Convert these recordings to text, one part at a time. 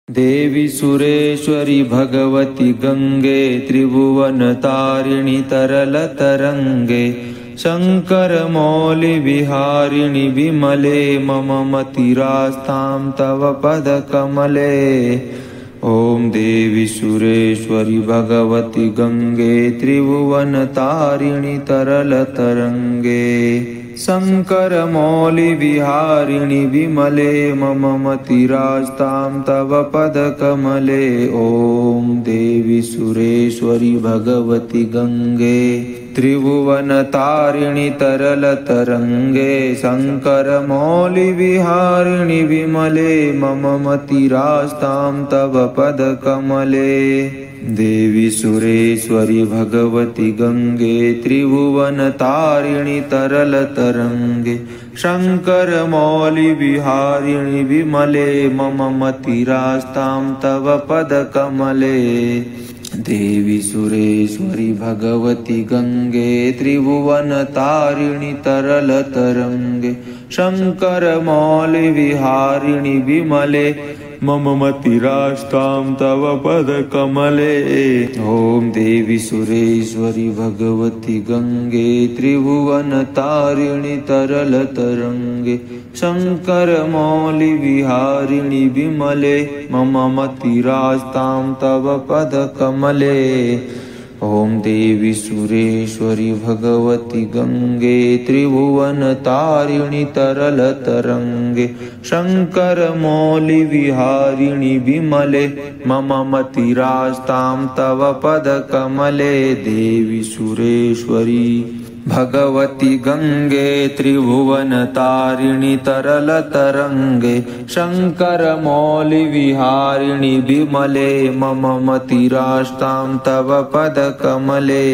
देवी सुरेश्वरि भगवति गंगे त्रिभुवनतारिणि तरलतरंगे शंकरमौलिविहारिणि विमले मम मतिरास्तां तव पदकमले। ओम देवी सुरेश्वरि भगवति गंगे त्रिभुवनतारिणि तरलतरंगे शंकरमौलिविहारिणि विमले मम मतिरास्तां तव पदकमले। ओम देवी सुरेश्वरि भगवति गंगे त्रिभुवनतारिणि तरलतरंगे शंकरमौलिविहारिणि विमले मम मतिरास्तां तव पदकमले। देवी सुरेश्वरि भगवति गंगे त्रिभुवनतारिणि तरलतरंगे शंकरमौलिविहारिणि विमले मम मतिरास्तां तव पदकमले। देवी सुरेश्वरि भगवति गंगे त्रिभुवनतारिणि तरलतरंगे शंकरमौलिविहारिणि विमले मम मतिरास्तां तव पदकमले। ओम देवी सुरेश्वरि भगवति गंगे त्रिभुवनतारिणि तरलतरंगे शंकरमौलिविहारिणि विमले मम मतिरास्तां तव पदकमले। ओम देवी सुरेश्वरि भगवति गंगे त्रिभुवनतारिणि तरलतरंगे शंकरमौलिविहारिणि विमले मम मतिरास्तां तव पदकमले। देवी सुरेश्वरि भगवति गंगे त्रिभुवनतारिणि तरलतरंगे शंकरमौलिविहारिणि विमले मम मतिरास्तां तव पदकमले।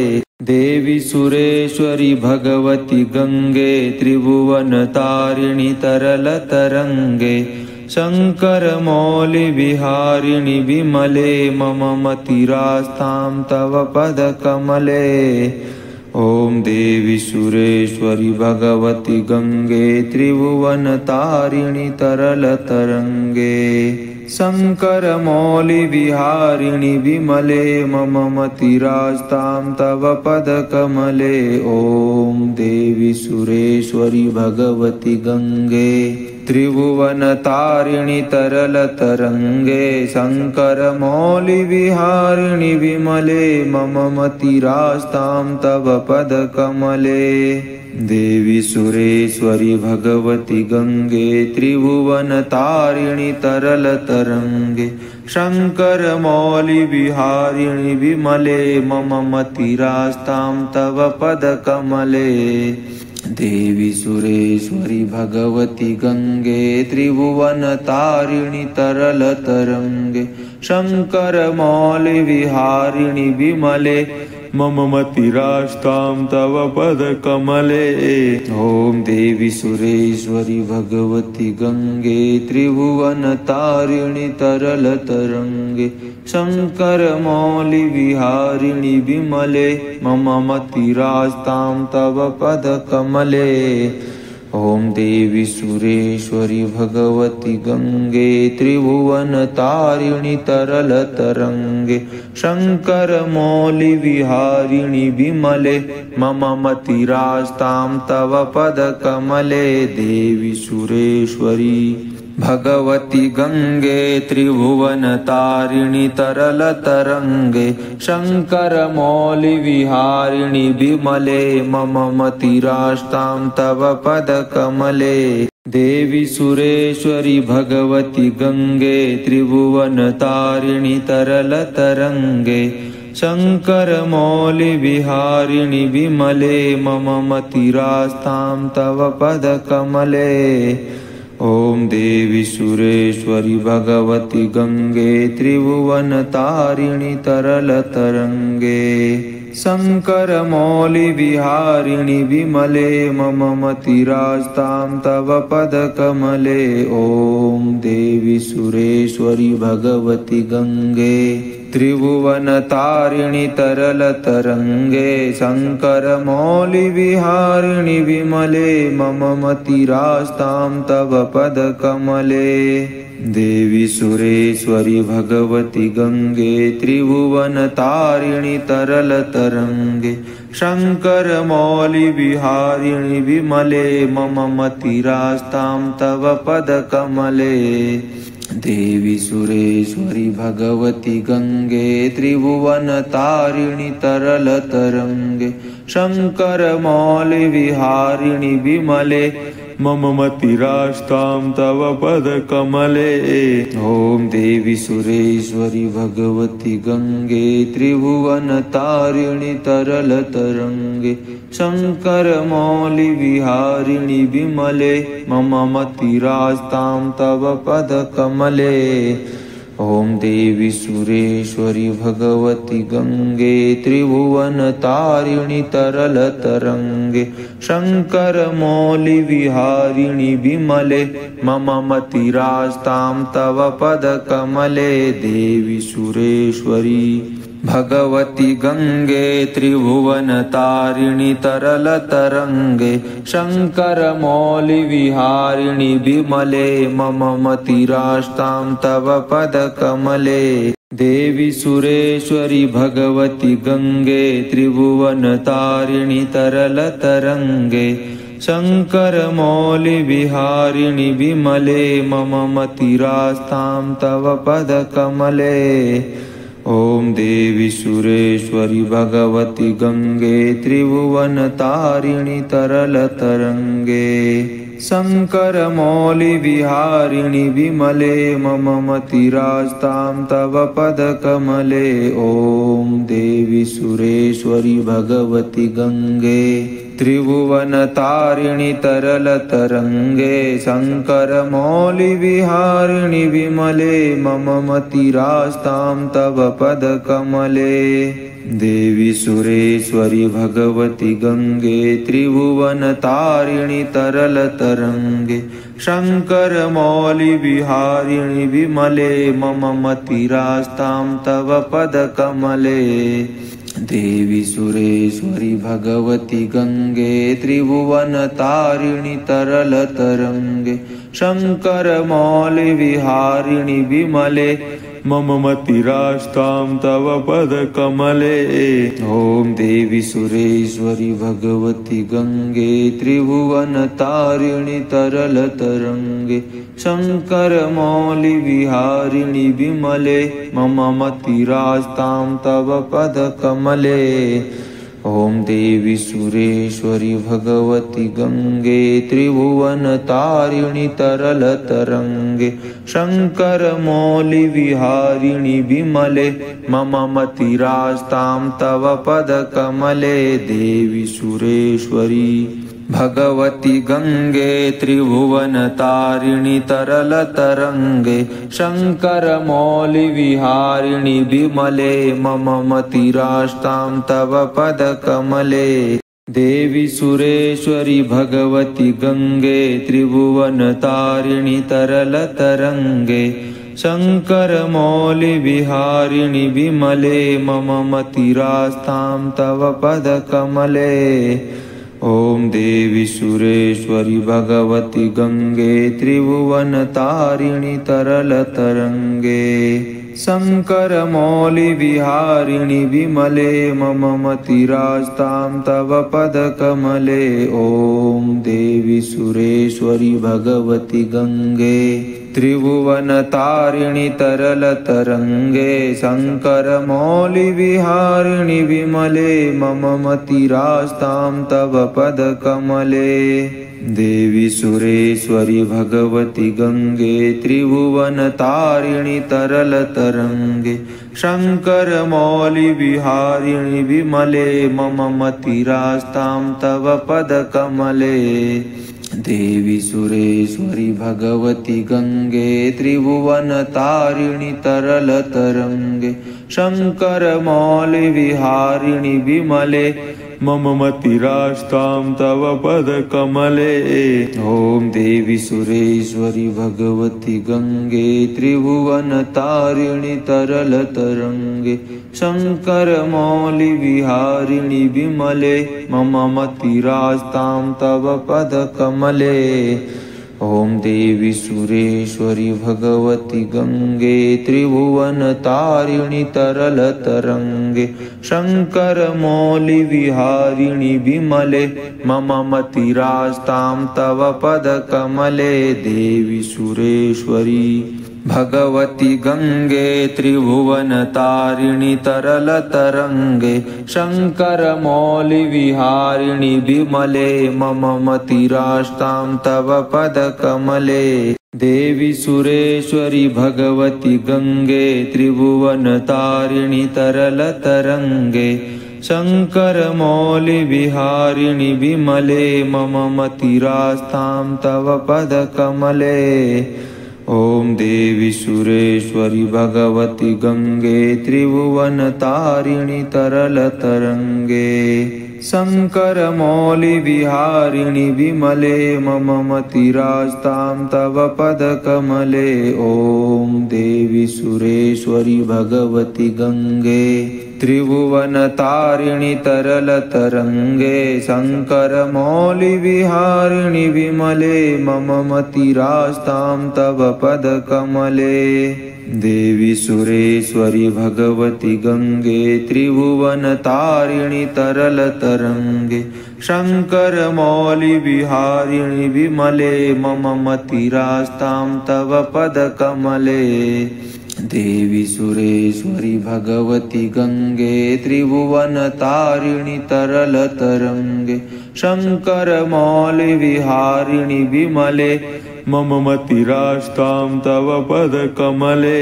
देवी सुरेश्वरि भगवति गंगे त्रिभुवनतारिणि तरलतरंगे शंकरमौलिविहारिणि विमले मम मतिरास्तां तव पदकमले। ओम देवी सुरेश्वरि भगवति गंगे त्रिभुवनतारिणि तरलतरंगे शंकरमौलिविहारिणि विमले मम मतिरास्तां तव पदकमले। ओम देवी सुरेश्वरि भगवति गंगे त्रिभुवनतारिणि तरलतरंगे शंकरमौलिविहारिणि विमले मम मतिरास्तां तव पदकमले। देवी सुरेश्वरि भगवति गंगे त्रिभुवनतारिणि तरलतरंगे शंकरमौलिविहारिणि विमले मम मतिरास्तां तव पदकमले। देवी सुरेश्वरि भगवति गंगे त्रिभुवनतारिणि तरलतरंगे शंकरमौलिविहारिणि विमले मम मतिरास्तां तव पदकमले। ओम देवी सुरेश्वरि भगवति गंगे त्रिभुवनतारिणि तरलतरंगे शंकरमौलिविहारिणि विमले मम मतिरास्तां तव पदकमले। ओम देवी सुरेश्वरि भगवति गंगे त्रिभुवनतारिणि तरलतरंगे शंकरमौलिविहारिणि विमले मम मतिरास्तां तव पदकमले। देवी सुरेश्वरि भगवति गंगे त्रिभुवनतारिणि तरलतरंगे शंकरमौलिविहारिणि विमले मम मतिरास्तां तव पदकमले। देवी सुरेश्वरि भगवति गंगे त्रिभुवनतारिणि तरलतरंगे शंकरमौलिविहारिणि विमले मम मतिरास्तां तव पदकमले। ओम देवी सुरेश्वरि भगवति गंगे त्रिभुवनतारिणि तरलतरंगे शंकरमौलिविहारिणि विमले मम मतिरास्तां तव पदकमले। ओम देवी सुरेश्वरि भगवति गंगे त्रिभुवनतारिणि तरलतरंगे शंकरमौलिविहारिणि विमले मम मतिरास्तां तव पदकमले। देवी सुरेश्वरि भगवति गंगे त्रिभुवनतारिणि तरलतरंगे शंकर मौलि विहारिणि विमले मम मतिरास्तां तव पदकमले देवी सुरेश्वरि भगवति गंगे त्रिभुवनतारिणि तरलतरंगे शंकर मौलि विहारिणि विमले मम मतिरास्तां तव पदकमले ओम देवी सुरेश्वरि भगवति गंगे त्रिभुवनतारिणि तरलतरंगे शंकर मौलि विहारिणि विमले मम मतिरास्तां तव पदकमले ओम देवी सुरेश्वरि भगवति गंगे त्रिभुवनतारिणि तरलतरंगे शंकर मौलि विहारिणि विमले मम मतिरास्तां तव पदकमले देवी सुरेश्वरि भगवति गंगे त्रिभुवनतारिणि तरलतरंगे शंकर मौलि विहारिणि विमले मम मतिरास्तां तव पदकमले देवी सुरेश्वरि भगवति गंगे त्रिभुवनतारिणि तरलतरंगे शंकर मौलि विहारिणि विमले मम मतिरास्तां तव पदकमले ओम देवी सुरेश्वरि भगवति गंगे त्रिभुवनतारिणि तरलतरंगे शंकर मौलि विहारिणि विमले मम मतिरास्तां तव पदकमले ओम देवी सुरेश्वरि भगवति गंगे त्रिभुवनतारिणि तरलतरंगे शंकर मौलि विहारिणि विमले मम मतिरास्तां तव पदकमले देवी सुरेश्वरि भगवति गंगे त्रिभुवनतारिणि तरलतरंगे शंकर मौलि विहारिणि विमले मम मतिरास्तां तव पदकमले देवी सुरेश्वरि भगवति गंगे त्रिभुवनतारिणि तरलतरंगे शंकर मौलि विहारिणि विमले मम मतिरास्तां तव पदकमले ओम देवी सुरेश्वरि भगवति गंगे त्रिभुवनतारिणि तरलतरंगे शंकर मौलि विहारिणि विमले मम मतिरास्तां तव पदकमले ओम देवी सुरेश्वरि भगवति गंगे त्रिभुवनतारिणि तरलतरंगे शंकर मौलि विहारिणि विमले मम मतिरास्तां तव पदकमले देवी सुरेश्वरि भगवति गंगे त्रिभुवनतारिणि तरलतरंगे शंकर मौलि विहारिणि विमले मम मतिरास्तां तव पदकमले देवी सुरेश्वरि भगवति गंगे त्रिभुवनतारिणि तरलतरंगे शंकर मौलि विहारिणि विमले मम मतिरास्तां तव पदकमले ओम देवी सुरेश्वरि भगवति गंगे त्रिभुवनतारिणि तरलतरंगे शंकर मौलि विहारिणि विमले मम मतिरास्तां तव पदकमले ओम देवी सुरेश्वरि भगवति गंगे त्रिभुवनतारिणि तरलतरंगे शंकर मौलि विहारिणि विमले मम मतिरास्तां तव पदकमले देवी सुरेश्वरि भगवति गंगे त्रिभुवनतारिणि तरलतरंगे शंकर मौलि विहारिणि विमले मम मतिरास्तां तव पदकमले देवी सुरेश्वरि भगवति गंगे त्रिभुवनतारिणि तरलतरंगे शंकर मौलि विहारिणि विमले मम मतिरास्तां तव पदकमले ओम देवी सुरेश्वरि भगवति गंगे त्रिभुवनतारिणि तरलतरंगे शंकर मौलि विहारिणि विमले मम मतिरास्तां तव पदकमले ॐ देवी सुरेश्वरि भगवति गङ्गे त्रिभुवनतारिणि तरलतरङ्गे शङ्करमौलिविहारिणि विमले मम मतिरास्तां तव पदकमले देवी सुरेश्वरि भगवति गङ्गे त्रिभुवनतारिणि तरलतरङ्गे शङ्करमौलिविहारिणि विमले मम मतिरास्तां तव पदकमले देवी सुरेश्वरि भगवति गङ्गे त्रिभुवनतारिणि तरलतरङ्गे शङ्करमौलिविहारिणि विमले मम मतिरास्तां तव पदकमले ॐ देवी सुरेश्वरि भगवति गङ्गे त्रिभुवनतारिणि तरलतरङ्गे शङ्करमौलिविहारिणि विमले मम मतिरास्तां तव पदकमले ॐ देवी सुरेश्वरि भगवति गङ्गे त्रिभुवनतारिणि तरलतरङ्गे शङ्करमौलिविहारिणि विमले मम मतिरास्तां तव पदकमले देवी सुरेश्वरि भगवति गङ्गे त्रिभुवनतारिणि तरलतरङ्गे शङ्करमौलिविहारिणि विमले मम मतिरास्तां तव पदकमले देवी सुरेश्वरि भगवति गङ्गे त्रिभुवनतारिणि तरलतरङ्गे शङ्करमौलिविहारिणि विमले मम मतिरास्तां तव पदकमले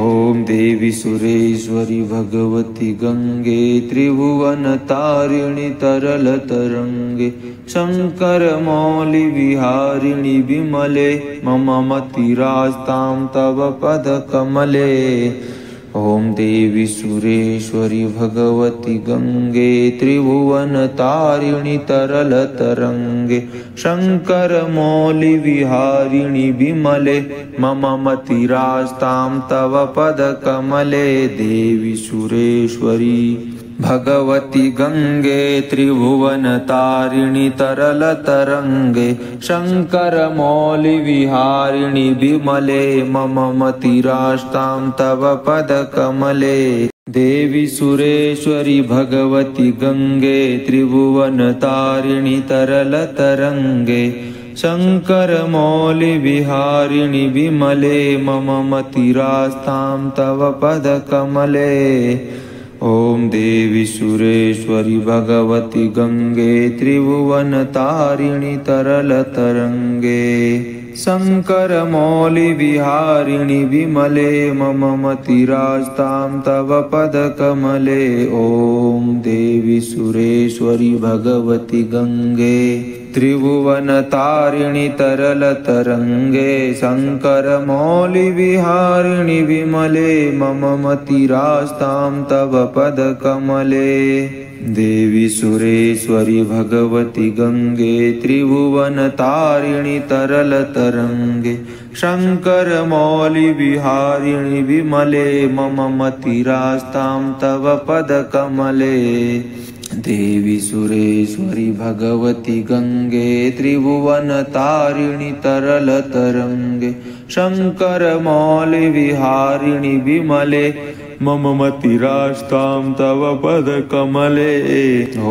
ॐ देवी सुरेश्वरि भगवति गङ्गे त्रिभुवनतारिणि तरलतरङ्गे शङ्करमौलिविहारिणि विमले मम मतिरास्तां तव पदकमले ॐ देवी सुरेश्वरि भगवति गङ्गे त्रिभुवनतारिणि तरलतरङ्गे शङ्करमौलिविहारिणि विमले मम मतिरास्तां तव पदकमले देवी सुरेश्वरि भगवति गङ्गे त्रिभुवनतारिणि तरलतरङ्गे शङ्करमौलिविहारिणि विमले मम मतिरास्तां तव पदकमले देवी सुरेश्वरि भगवति गङ्गे त्रिभुवनतारिणि तरलतरङ्गे शङ्करमौलिविहारिणि विमले मम मतिरास्तां तव पदकमले ॐ देवी सुरेश्वरि भगवति गङ्गे त्रिभुवनतारिणि तरलतरङ्गे शङ्करमौलिविहारिणि विमले मम मतिरास्तां तव पदकमले ॐ देवी सुरेश्वरि भगवति गङ्गे त्रिभुवनतारिणि तरलतरङ्गे शङ्करमौलिविहारिणि विमले मम मतिरास्तां तव पदकमले देवी सुरेश्वरि भगवति गङ्गे त्रिभुवनतारिणि तरलतरङ्गे शङ्करमौलिविहारिणि विमले मम मतिरास्तां तव पदकमले देवी सुरेश्वरि भगवति गङ्गे त्रिभुवनतारिणि तरलतरङ्गे शङ्करमौलिविहारिणि विमले मम मतिरास्तां तव पदकमले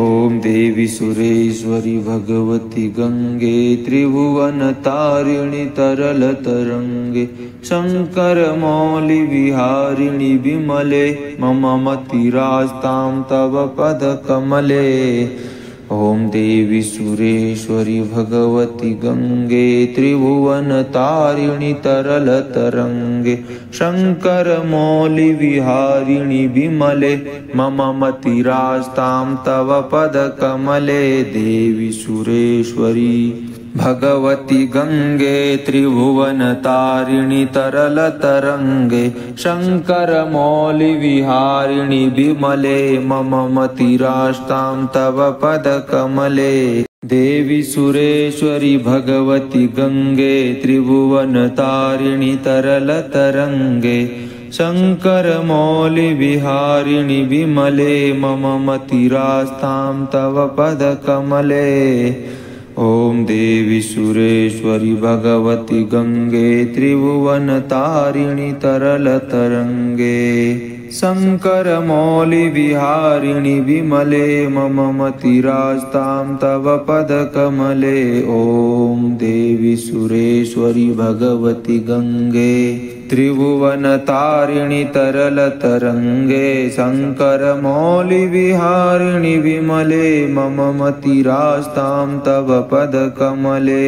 ॐ देवी सुरेश्वरि भगवति गङ्गे त्रिभुवनतारिणि तरलतरङ्गे शङ्करमौलिविहारिणि विमले मम मतिरास्तां तव पदकमले ॐ देवी सुरेश्वरि भगवति गङ्गे त्रिभुवनतारिणि तरलतरङ्गे शङ्करमौलिविहारिणि विमले मम मतिरास्तां तव पदकमले देवी सुरेश्वरि भगवति गङ्गे त्रिभुवनतारिणि तरलतरङ्गे शङ्करमौलिविहारिणि विमले मम मतिरास्तां तव पदकमले देवी सुरेश्वरि भगवति गङ्गे त्रिभुवनतारिणि तरलतरङ्गे शङ्करमौलिविहारिणि विमले मम मतिरास्तां तव पदकमले ॐ देवी सुरेश्वरि भगवति गंगे त्रिभुवनतारिणि तरलतरंगे शंकर मौलि विहारिणि विमले मम मतिरास्तां तव पदकमले। ॐ देवी सुरेश्वरि भगवति गंगे त्रिभुवनतारिणि तरलतरंगे शंकर मौलि विहारिणि विमले मम मतिरास्तां तव पदकमले।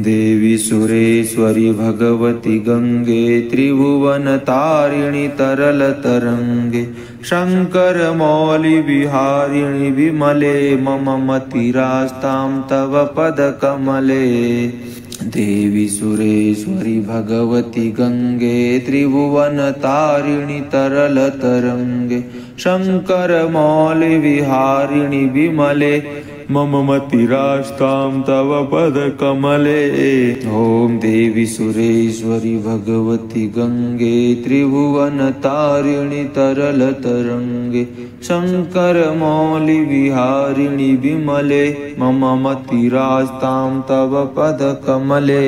देवी सुरेश्वरि भगवति गंगे त्रिभुवनतारिणि तरलतरंगे शंकर मौलि विहारिणि विमले मम मतिरास्तां तव पदकमले। देवी सुरेश्वरि भगवति गंगे त्रिभुवनतारिणि तरलतरंगे शंकर मौलि विहारिणि विमले मम मतिरास्तां तव पदकमले। ॐ देवी सुरेश्वरि भगवति गंगे त्रिभुवनतारिणि तरलतरंगे शंकर मौलि विहारिणि विमले मम मतिरास्तां तव पदकमले।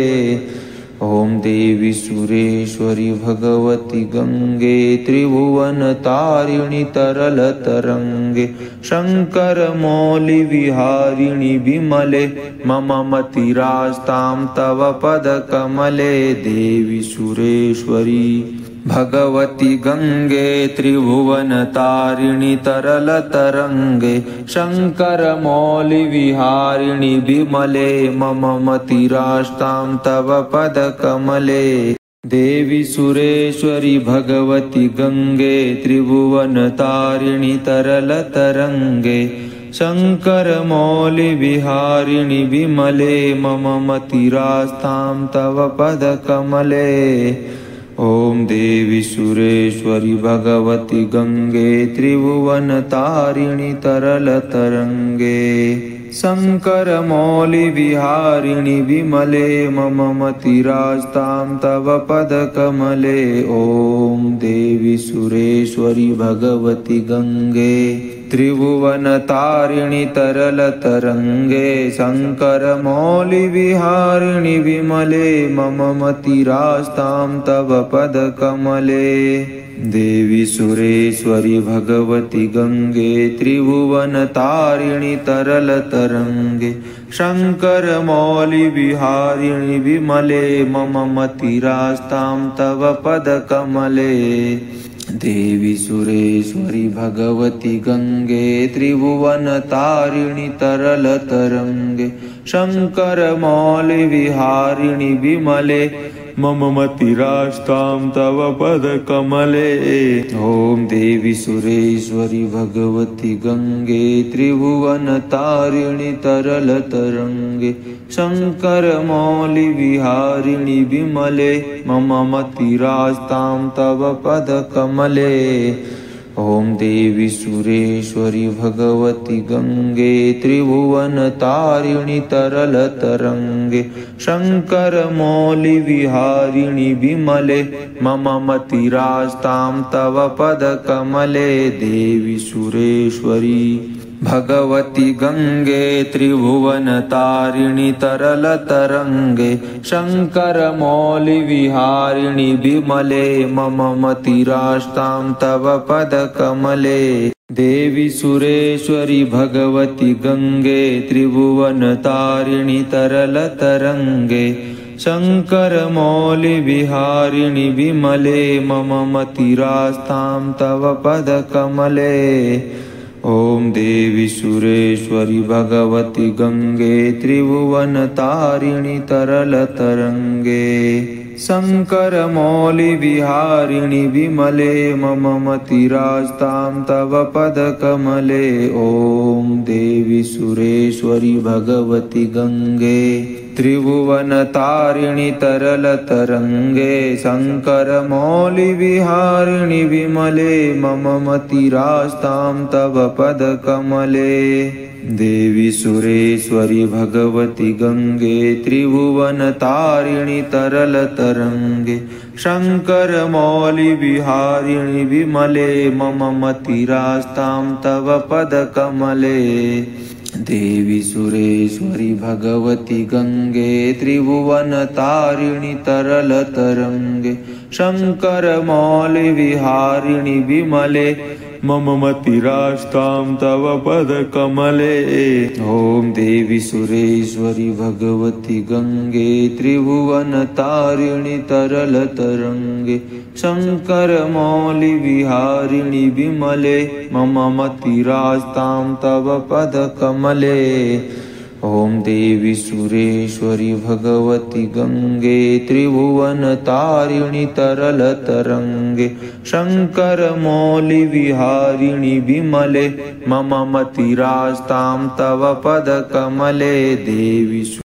ॐ देवी सुरेश्वरि भगवति गंगे त्रिभुवनतारिणि तरलतरंगे शंकर मौलि विहारिणि विमले मम मतिरास्तां तव पदकमले। देवी सुरेश्वरि भगवति गंगे त्रिभुवनतारिणि तरलतरंगे शंकर मौलि विहारिणि विमले मम मतिरास्तां तव पदकमले। देवी सुरेश्वरि भगवति गंगे त्रिभुवनतारिणि तरलतरंगे शंकर मौलि विहारिणि विमले मम मतिरास्तां तव पदकमले। ॐ देवी सुरेश्वरि भगवति गंगे त्रिभुवनतारिणि तरलतरंगे शंकर मौलि विहारिणि विमले मम मतिरास्तां तव पदकमले। ॐ देवी सुरेश्वरि भगवति गंगे त्रिभुवनतारिणि तरलतरंगे शंकर मौलि विहारिणि विमले मम मतिरास्तां तव पदकमले। देवी सुरेश्वरि भगवति गंगे त्रिभुवनतारिणि तरलतरंगे शंकर मौलि विहारिणि विमले मम मतिरास्तां तव पदकमले। देवी सुरेश्वरि भगवति गंगे त्रिभुवनतारिणि तरलतरंगे शंकर मौलि विहारिणि विमले मम मतिरास्तां तव पदकमले। ॐ देवी सुरेश्वरि भगवति गंगे त्रिभुवनतारिणि तरलतरंगे शंकर मौलि विहारिणि विमले मम मतिरास्तां तव पदकमले। ॐ देवी सुरेश्वरि भगवति गंगे त्रिभुवनतारिणि तरलतरंगे शंकर मौलि विहारिणि विमले मम मतिरास्तां तव पदकमले। देवी सुरेश्वरि भगवति गंगे त्रिभुवनतारिणि तरलतरंगे शंकर मौलि विहारिणि विमले मम मतिरास्तां तव पदकमले। देवी सुरेश्वरि भगवति गंगे त्रिभुवनतारिणि तरलतरंगे शंकर मौलि विहारिणि विमले मम मतिरास्तां तव पदकमले। ॐ देवी सुरेश्वरि भगवति गंगे त्रिभुवनतारिणि तरलतरंगे शंकर मौलि विहारिणि विमले मम मतिरास्तां तव पदकमले। ॐ देवी सुरेश्वरि भगवति गंगे त्रिभुवनतारिणि तरलतरंगे शंकर मौलि विहारिणि विमले मम मतिरास्तां तव पदकमले। देवी सुरेश्वरि भगवति गंगे त्रिभुवनतारिणि तरलतरंगे शंकर मौलि विहारिणि विमले मम मतिरास्तां तव पदकमले। देवी सुरेश्वरि भगवति गंगे त्रिभुवनतारिणि तरलतरंगे शंकरमौलिविहारिणि विमले मम मतिरास्तां तव पदकमले। ॐ देवी सुरेश्वरि भगवति गंगे त्रिभुवनतारिणि तरलतरंगे शंकरमौलिविहारिणि विमले मम मतिरास्तां तव पदकमले। ॐ देवी सुरेश्वरि भगवति गंगे त्रिभुवनतारिणि तरलतरंगे शंकरमौलिविहारिणि विमले मम मतिरास्तां तव पदकमले। देवी